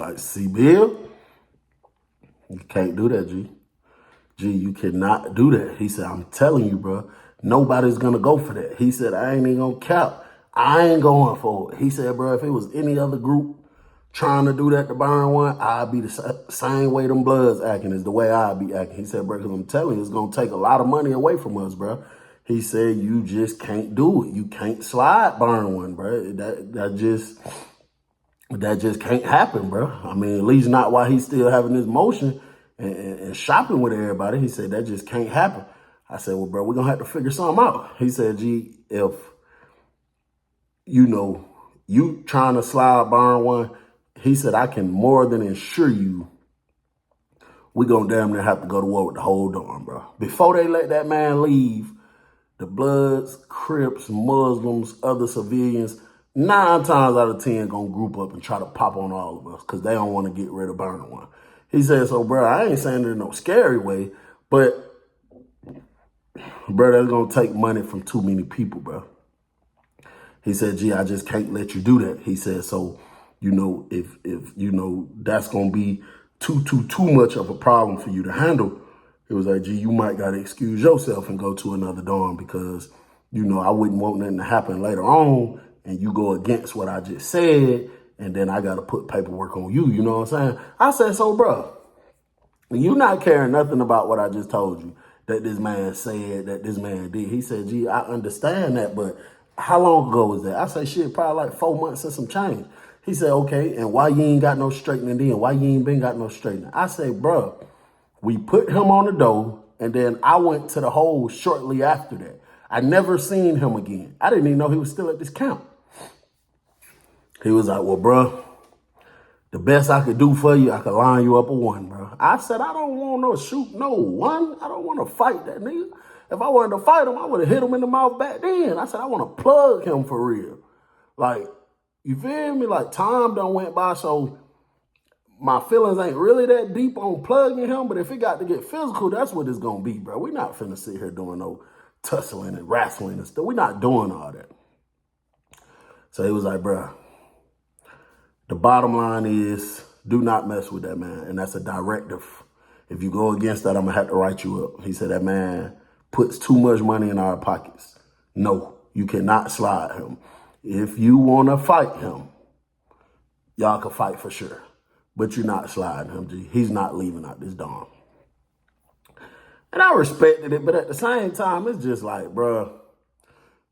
like, see, Bill, you can't do that, G. G, you cannot do that. He said, I'm telling you, bro, nobody's going to go for that. He said, I ain't even going to cap. I ain't going for it. He said, bro, if it was any other group trying to do that to burn one, I'd be the same way them Bloods acting is the way I'd be acting. He said, bro, because I'm telling you, it's going to take a lot of money away from us, bro. He said, you just can't do it. You can't slide burn one, bro. That just can't happen, bro. I mean, at least not while he's still having this motion and shopping with everybody. He said, that just can't happen. I said, well, bro, we're going to have to figure something out. He said, G, if, you trying to slide burn one, he said, I can more than assure you we're going to damn near have to go to war with the whole dorm, bro. Before they let that man leave, the Bloods, Crips, Muslims, other civilians, 9 times out of 10 gonna group up and try to pop on all of us because they don't want to get rid of burning one. He said, so, bro, I ain't saying it in no scary way, but, bro, that's gonna take money from too many people, bro. He said, gee, I just can't let you do that. He said, so, if that's gonna be too much of a problem for you to handle, it was like, gee, you might got to excuse yourself and go to another dorm because, I wouldn't want nothing to happen later on and you go against what I just said and then I got to put paperwork on you, you know what I'm saying? I said, so, bro, you not caring nothing about what I just told you that this man said, that this man did. He said, gee, I understand that, but how long ago was that? I said, shit, probably like 4 months and some change. He said, okay, and why you ain't got no straightening then? Why you ain't been got no straightening? I said, bro, we put him on the door, and then I went to the hole shortly after that. I never seen him again. I didn't even know he was still at this camp. He was like, well, bro, the best I could do for you, I could line you up a one, bro. I said, I don't want no shoot no one. I don't want to fight that nigga. If I wanted to fight him, I would have hit him in the mouth back then. I said, I want to plug him for real. Like, you feel me? Like, time done went by, so my feelings ain't really that deep on plugging him, but if it got to get physical, that's what it's going to be, bro. We're not finna sit here doing no tussling and wrestling and stuff. We're not doing all that. So he was like, bro, the bottom line is do not mess with that man, and that's a directive. If you go against that, I'm going to have to write you up. He said that man puts too much money in our pockets. No, you cannot slide him. If you want to fight him, y'all can fight for sure. But you're not sliding him, G. He's not leaving out this dorm. And I respected it, but at the same time, it's just like, bro,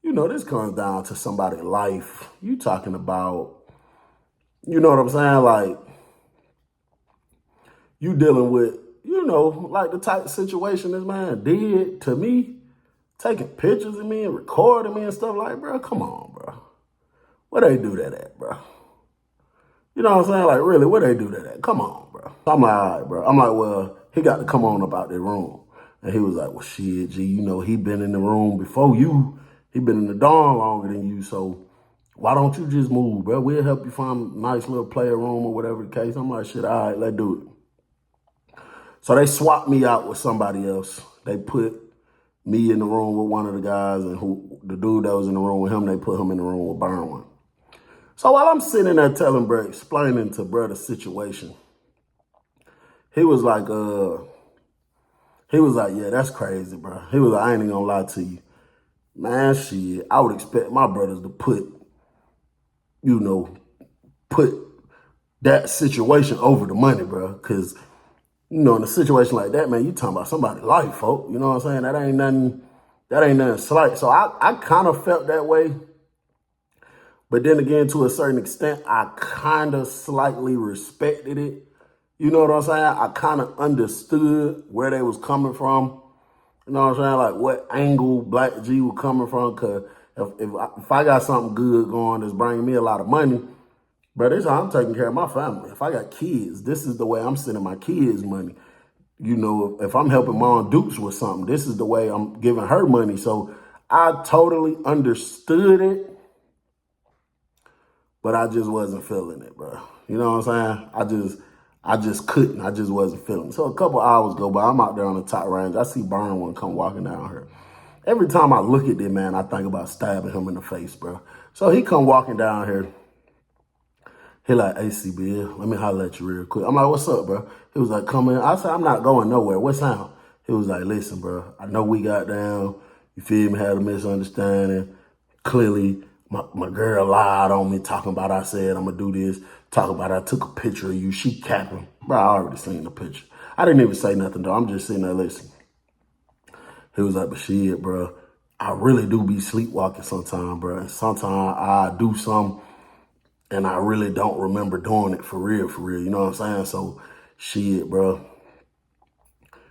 this comes down to somebody's life. You talking about, you know what I'm saying? Like, you dealing with, like the type of situation this man did to me, taking pictures of me and recording me and stuff like, bro, come on, bro. Where they do that at, bro? You know what I'm saying? Like, really, where they do that at? Come on, bro. I'm like, all right, bro. I'm like, well, he got to come on up out that room. And he was like, well, shit, G, he been in the room before you. He been in the dorm longer than you, so why don't you just move, bro? We'll help you find a nice little player room or whatever the case. I'm like, shit, all right, let's do it. So they swapped me out with somebody else. They put me in the room with one of the guys, and the dude that was in the room with him, they put him in the room with Burn One. So while I'm sitting there telling bro, explaining to bro the situation, he was like, yeah, that's crazy, bro. He was like, I ain't even gonna lie to you. Man, shit, I would expect my brothers to put that situation over the money, bro. Because, in a situation like that, man, you talking about somebody's life, folk. You know what I'm saying? That ain't nothing slight. So I kind of felt that way. But then again, to a certain extent, I kind of slightly respected it. You know what I'm saying? I kind of understood where they was coming from. You know what I'm saying? Like what angle Black G was coming from. Because if I got something good going that's bringing me a lot of money, bro, this is how I'm taking care of my family. If I got kids, this is the way I'm sending my kids money. If I'm helping Mom Dukes with something, this is the way I'm giving her money. So I totally understood it. But I just wasn't feeling it, bro. You know what I'm saying? I just couldn't. I just wasn't feeling it. So a couple hours go by. I'm out there on the top range. I see Burn One come walking down here. Every time I look at this man, I think about stabbing him in the face, bro. So he come walking down here. He like, hey, CBL, let me holler at you real quick. I'm like, what's up, bro? He was like, come in. I said, I'm not going nowhere. What sound? He was like, listen, bro, I know we got down. You feel me? Had a misunderstanding. Clearly, my girl lied on me, talking about I said I'm going to do this. Talking about I took a picture of you. She capping. Bro, I already seen the picture. I didn't even say nothing, though. I'm just sitting there listening. He was like, but shit, bro, I really do be sleepwalking sometimes, bro. And sometimes I do something and I really don't remember doing it for real, you know what I'm saying? So, shit, bro,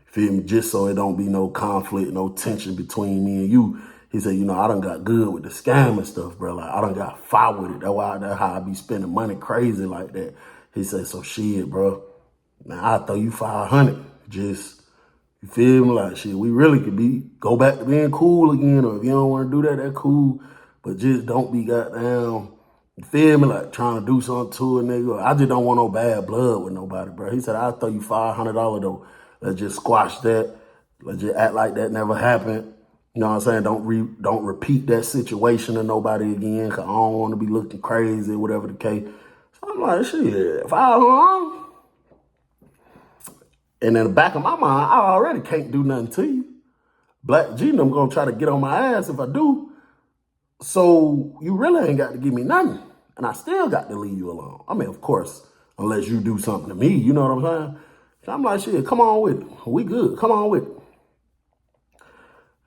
feel me? Just so it don't be no conflict, no tension between me and you. He said, you know, I done got good with the scam and stuff, bro. Like, I done got fire with it. That's how I be spending money crazy like that. He said, so shit, bro, man, I'll throw you 500. Just, you feel me? Like, shit, we really could go back to being cool again. Or if you don't want to do that, that's cool. But just don't be goddamn, you feel me? Like, trying to do something to a nigga. I just don't want no bad blood with nobody, bro. He said, I'll throw you $500 though. Let's just squash that. Let's just act like that never happened. You know what I'm saying? Don't repeat that situation to nobody again, because I don't want to be looking crazy, whatever the case. So I'm like, shit, 500. And in the back of my mind, I already can't do nothing to you. Black G, I'm going to try to get on my ass if I do. So you really ain't got to give me nothing. And I still got to leave you alone. I mean, of course, unless you do something to me, you know what I'm saying? So I'm like, shit, come on with it. We good. Come on with it.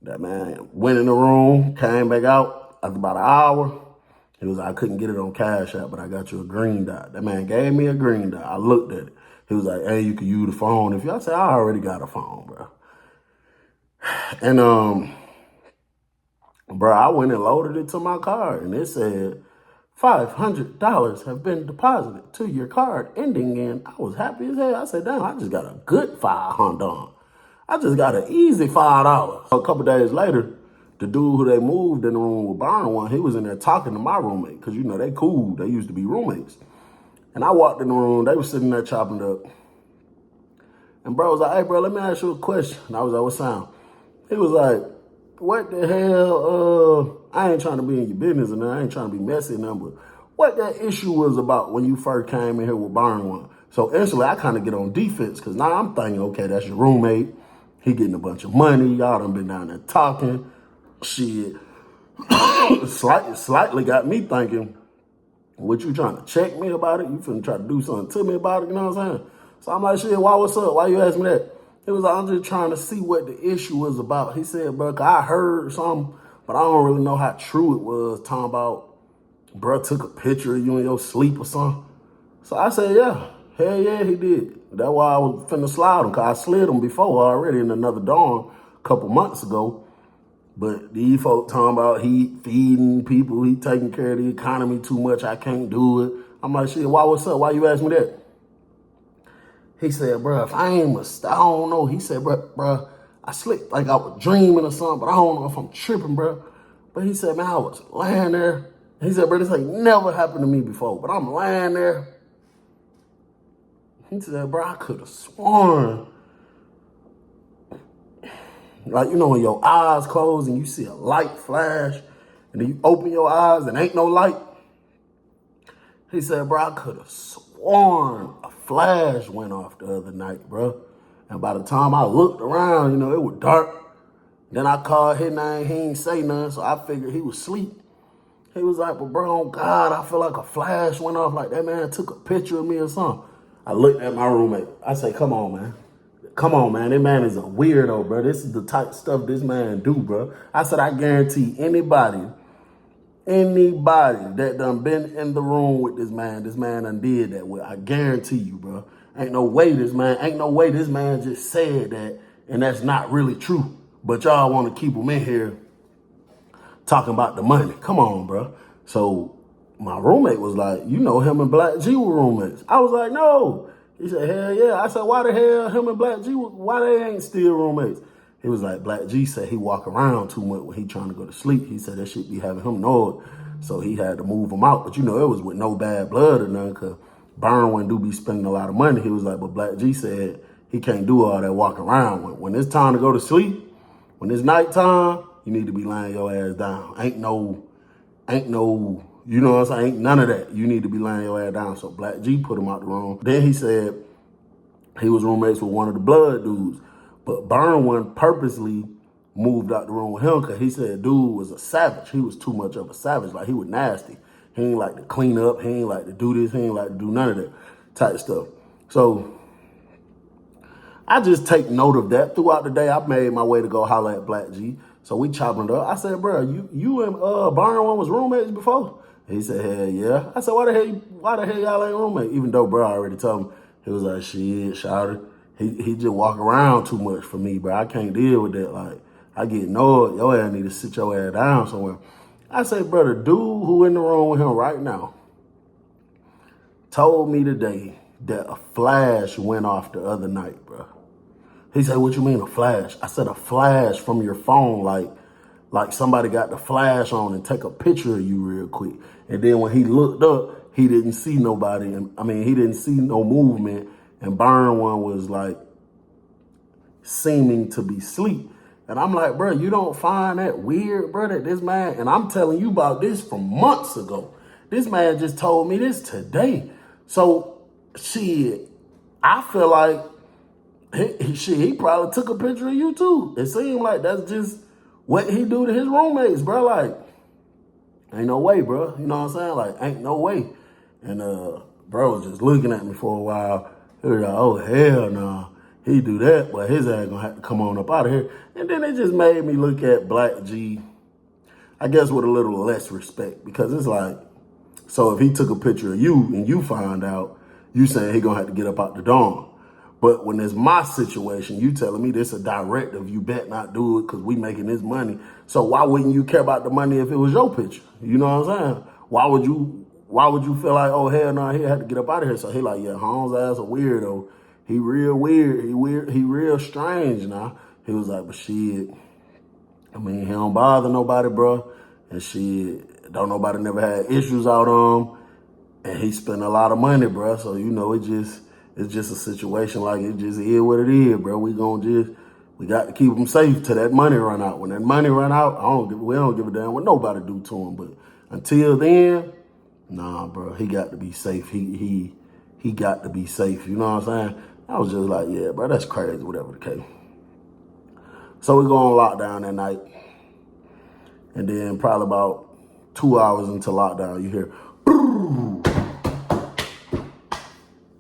That man went in the room, came back out after about an hour. He was like, I couldn't get it on Cash App, but I got you a green dot. That man gave me a green dot. I looked at it. He was like, hey, you can use the phone if you. I said, I already got a phone, bro. And, bro, I went and loaded it to my card, and it said, $500 have been deposited to your card, ending in, I was happy as hell. I said, damn, I just got a good $500. I just got an easy $5. A couple days later, the dude who they moved in the room with Byron one, he was in there talking to my roommate, because, you know, they cool. They used to be roommates. And I walked in the room. They were sitting there chopping it up. And bro was like, hey, bro, let me ask you a question. And I was like, what sound? He was like, what the hell, I ain't trying to be in your business and I ain't trying to be messy and nothing, but what that issue was about when you first came in here with Byron one. So instantly I kind of get on defense because now I'm thinking, okay, that's your roommate. He getting a bunch of money. Y'all done been down there talking. Shit. Slightly got me thinking, what you trying to check me about it? You finna try to do something to me about it, you know what I'm saying? So I'm like, shit, what's up? Why you ask me that? He was like, I'm just trying to see what the issue was about. He said, bro, I heard something, but I don't really know how true it was. Talking about, bro, took a picture of you in your sleep or something. So I said, yeah, hell yeah, he did. That's why I was finna slide him, because I slid him before already in another dorm a couple months ago. But these folk talking about he feeding people, he taking care of the economy too much, I can't do it. I'm like, shit, what's up? Why you ask me that? He said, bro, if I ain't I don't know. He said, bro, I slipped like I was dreaming or something, but I don't know if I'm tripping, bro. But he said, man, I was lying there. He said, bro, this ain't never happened to me before, but I'm lying there. He said, bro, I could have sworn. Like, you know, when your eyes close and you see a light flash, and then you open your eyes and ain't no light. He said, bro, I could have sworn a flash went off the other night, bro. And by the time I looked around, you know, it was dark. Then I called his name. He ain't say nothing, so I figured he was asleep. He was like, but bro, oh God, I feel like a flash went off, like that man took a picture of me or something. I looked at my roommate. I said, come on, man. Come on, man. This man is a weirdo, bro. This is the type of stuff this man do, bro. I said, I guarantee anybody that done been in the room with this man done did that with. I guarantee you, bro. Ain't no way this man just said that and that's not really true. But y'all want to keep him in here talking about the money. Come on, bro. So my roommate was like, you know, him and Black G were roommates. I was like, no. He said, hell yeah. I said, why the hell him and Black G, why they ain't still roommates? He was like, Black G said he walk around too much when he trying to go to sleep. He said that shit be having him annoyed. So he had to move him out. But you know, it was with no bad blood or nothing, because Byron do be spending a lot of money. He was like, but Black G said he can't do all that walking around. When it's time to go to sleep, when it's nighttime, you need to be laying your ass down. Ain't no You know what I'm saying? Ain't none of that. You need to be laying your ass down. So Black G put him out the room. Then he said he was roommates with one of the blood dudes. But Burn One purposely moved out the room with him because he said dude was a savage. He was too much of a savage. Like, he was nasty. He ain't like to clean up. He ain't like to do this. He ain't like to do none of that type stuff. So I just take note of that. Throughout the day, I made my way to go holler at Black G. So we chopping it up. I said, bro, you and Burn One was roommates before? He said, hell yeah. I said, why the hell y'all ain't roommates? Even though bro already told him, he was like, shit, shouted. He just walk around too much for me, bro. I can't deal with that. Like, I get annoyed. Your ass need to sit your ass down somewhere. I say, brother, dude who in the room with him right now told me today that a flash went off the other night, bro. He said, what you mean a flash? I said, a flash from your phone, like somebody got the flash on and take a picture of you real quick. And then when he looked up, he didn't see nobody. He didn't see no movement. And Burn One was like seeming to be asleep. And I'm like, bro, you don't find that weird, bro, that this man, and I'm telling you about this from months ago. This man just told me this today. So, shit, I feel like he probably took a picture of you too. It seemed like that's just what he do to his roommates, bro. Like, ain't no way, bro. You know what I'm saying? Like, ain't no way. And bro was just looking at me for a while. He was like, oh, hell no. He do that, but his ass gonna have to come on up out of here. And then it just made me look at Black G, I guess with a little less respect, because it's like, so if he took a picture of you and you find out, you saying he gonna have to get up out the dorm. But when it's my situation, you telling me this a directive, you bet not do it because we making this money. So why wouldn't you care about the money if it was your picture? You know what I'm saying? Why would you feel like, oh, hell no, he had to get up out of here? So he like, yeah, Holmes' ass a weirdo. He real weird. He real strange now. He was like, but shit, he don't bother nobody, bro. And shit, don't nobody never had issues out on him. And he spent a lot of money, bro. So, you know, it's just a situation like it just is what it is, bro. We got to keep him safe till that money run out. When that money run out, we don't give a damn what nobody do to him. But until then, nah, bro, he got to be safe. He got to be safe. You know what I'm saying? I was just like, yeah, bro, that's crazy, whatever the case. So we go on lockdown that night. And then probably about 2 hours into lockdown, you hear,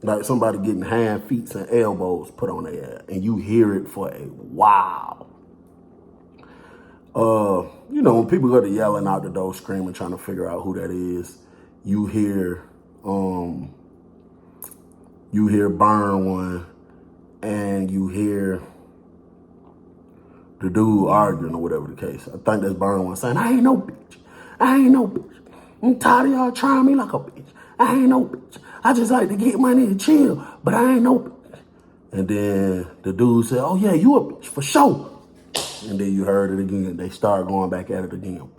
like somebody getting hand, feet, and elbows put on their ass. And you hear it for a while. You know, when people go to yelling out the door, screaming, trying to figure out who that is, you hear Burn One, and you hear the dude arguing or whatever the case. I think that's Burn One saying, I ain't no bitch. I ain't no bitch. I'm tired of y'all trying me like a bitch. I ain't no bitch. I just like to get money and chill, but I ain't no bitch. And then the dude said, oh yeah, you a bitch for sure. And then you heard it again. They start going back at it again.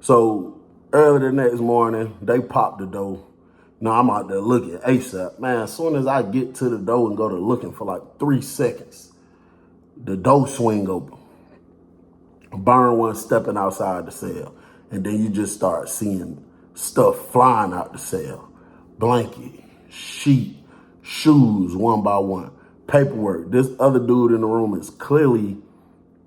So early the next morning, they popped the door. Now I'm out there looking ASAP. Man, as soon as I get to the door and go to looking for like 3 seconds, the door swing open. Burn One stepping outside the cell. And then you just start seeing stuff flying out the cell. Blanket, sheet, shoes one by one, paperwork. This other dude in the room is clearly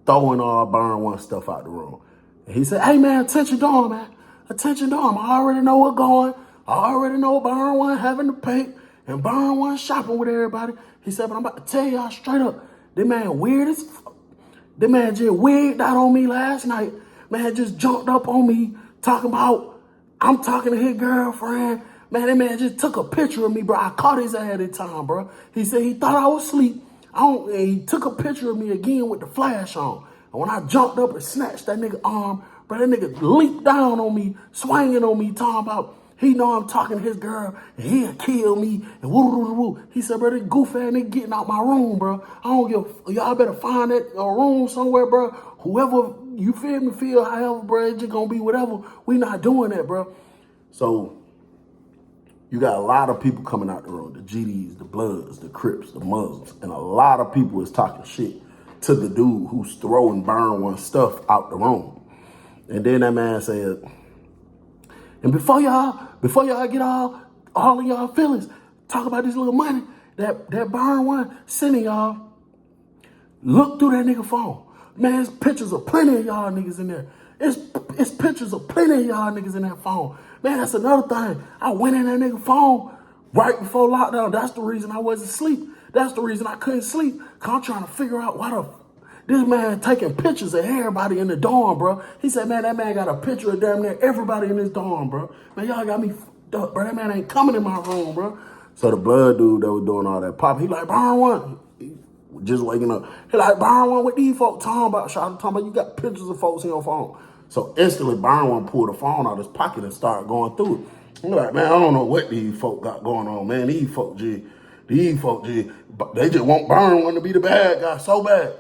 throwing all Burn One stuff out the room. And he said, hey man, attention dorm, man. Attention dorm. I already know what's going. I already know Burn One having to pay and Burn One shopping with everybody. He said, but I'm about to tell y'all straight up, this man weird as fuck. This man just wigged out on me last night. Man just jumped up on me talking about, I'm talking to his girlfriend. Man, that man just took a picture of me, bro. I caught his ass that time, bro. He said he thought I was asleep. And he took a picture of me again with the flash on. And when I jumped up and snatched that nigga arm, bro, that nigga leaped down on me, swinging on me, talking about, he know I'm talking to his girl, and he'll kill me, and woo. He said, bro, this goof ass nigga getting out my room, bro. I don't give, y'all better find that room somewhere, bro. Whoever, you feel me, feel however, bro, it's just gonna be whatever. We not doing that, bro. So, you got a lot of people coming out the room, the GDs, the Bloods, the Crips, the Muslims, and a lot of people is talking shit to the dude who's throwing Burn One stuff out the room. And then that man said, and before y'all get all of y'all feelings, talk about this little money that Byron one sending y'all, look through that nigga phone. Man, there's pictures of plenty of y'all niggas in there. It's pictures of plenty of y'all niggas in that phone. Man, that's another thing. I went in that nigga phone right before lockdown. That's the reason I wasn't asleep. That's the reason I couldn't sleep. Cause I'm trying to figure out why this man taking pictures of everybody in the dorm, bro. He said, man, that man got a picture of damn near everybody in his dorm, bro. Man, y'all got me fucked up, bro. That man ain't coming in my room, bro. So the blood dude that was doing all that pop, he like, Byron one. Just waking up. He like, Byron one, what these folks talking about? Talking about you got pictures of folks in your phone. So instantly, Byron one pulled the phone out of his pocket and started going through it. I'm like, man, I don't know what these folks got going on, man. These folks, they just want Byron one to be the bad guy so bad.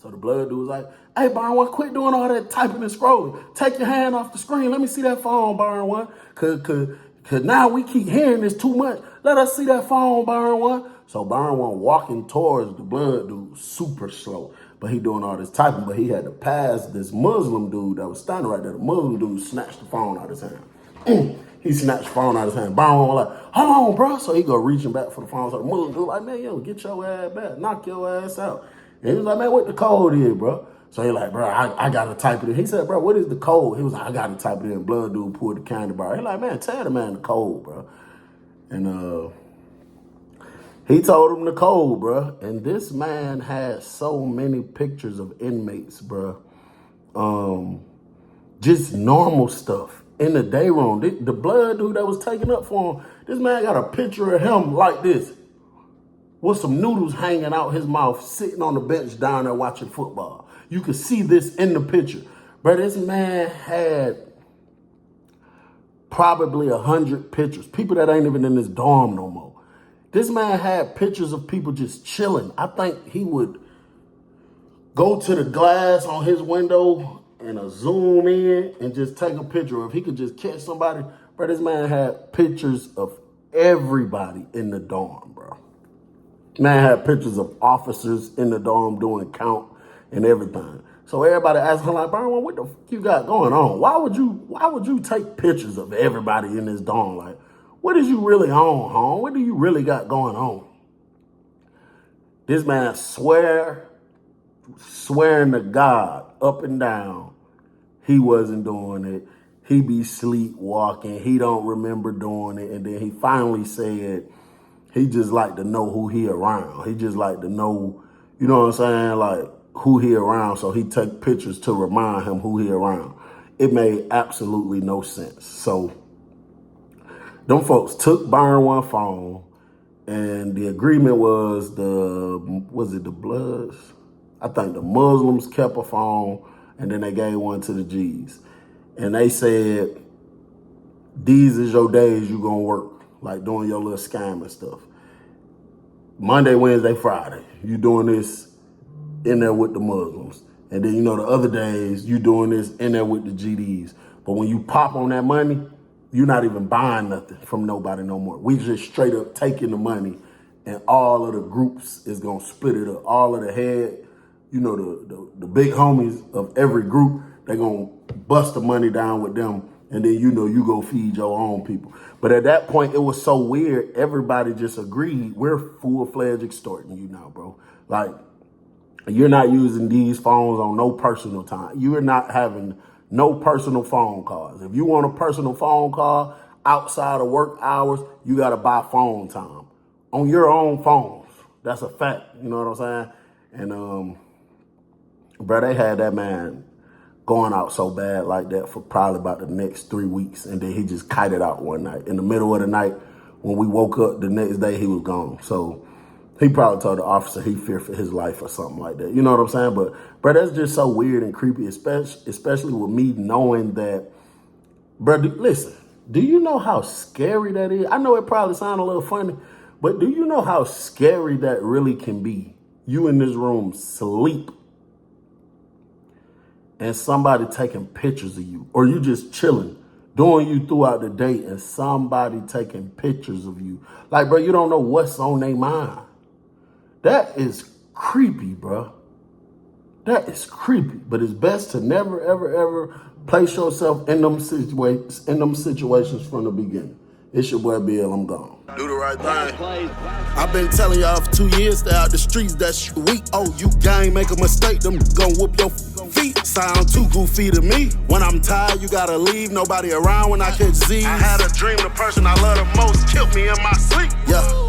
So the blood dude was like, hey, Byron one, quit doing all that typing and scrolling. Take your hand off the screen. Let me see that phone, Byron one. Cause now we keep hearing this too much. Let us see that phone, Byron one. So Byron one walking towards the blood dude super slow. But he doing all this typing, but he had to pass this Muslim dude that was standing right there. The Muslim dude snatched the phone out of his hand. He snatched the phone out of his hand. Byron was like, hold on, bro. So he go reaching back for the phone. So the Muslim dude like, man, yo, get your ass back. Knock your ass out. And he was like, man, what the code is, bro? So he like, bro, I got to type it in. He said, bro, what is the code? He was like, I got to type it in. Blood dude pulled the candy bar. He like, man, tell the man the code, bro. And he told him the code, bro. And this man had so many pictures of inmates, bro. Just normal stuff in the day room. The blood dude that was taken up for him, this man got a picture of him like this, with some noodles hanging out his mouth, sitting on the bench down there watching football. You could see this in the picture. But this man had probably 100 pictures. People that ain't even in his dorm no more. This man had pictures of people just chilling. I think he would go to the glass on his window and zoom in and just take a picture. If he could just catch somebody. Bro, this man had pictures of everybody in the dorm, bro. Man had pictures of officers in the dorm doing count and everything. So everybody asking like, Byron, what the fuck you got going on? Why would you take pictures of everybody in this dorm? Like, what is you really on, home? What do you really got going on? This man swearing to God up and down, he wasn't doing it. He be sleepwalking. He don't remember doing it. And then he finally said, he just like to know who he around. He just like to know, you know what I'm saying? Like who he around. So he take pictures to remind him who he around. It made absolutely no sense. So them folks took Byron one phone and the agreement was the Bloods? I think the Muslims kept a phone and then they gave one to the G's. And they said, these is your days you gonna work. Like doing your little scam and stuff. Monday, Wednesday, Friday, you doing this in there with the Muslims. And then, the other days, you doing this in there with the GDs. But when you pop on that money, you're not even buying nothing from nobody no more. We just straight up taking the money and all of the groups is going to split it up. All of the head, the big homies of every group, they're going to bust the money down with them. And then, you go feed your own people. But at that point, it was so weird. Everybody just agreed. We're full-fledged extorting you now, bro. Like, you're not using these phones on no personal time. You're not having no personal phone calls. If you want a personal phone call outside of work hours, you got to buy phone time on your own phones. That's a fact. You know what I'm saying? And, bro, they had that man going out so bad like that for probably about the next 3 weeks. And then he just kited out one night. In the middle of the night, when we woke up the next day, he was gone. So he probably told the officer he feared for his life or something like that. You know what I'm saying? But, bro, that's just so weird and creepy, especially with me knowing that, bro, listen, do you know how scary that is? I know it probably sounds a little funny, but do you know how scary that really can be? You in this room sleep and somebody taking pictures of you, or you just chilling, doing you throughout the day and somebody taking pictures of you. Like, bro, you don't know what's on their mind. That is creepy, bro. That is creepy. But it's best to never, ever, ever place yourself in them situations from the beginning. It's your boy BL, I'm gone. Do the right thing. I've been telling y'all for 2 years, stay out the streets, that shit weak. Oh, you gang, make a mistake, them gon' whoop your feet. Sound too goofy to me. When I'm tired, you gotta leave, nobody around when I catch Z's. I had a dream, the person I love the most killed me in my sleep. Yeah.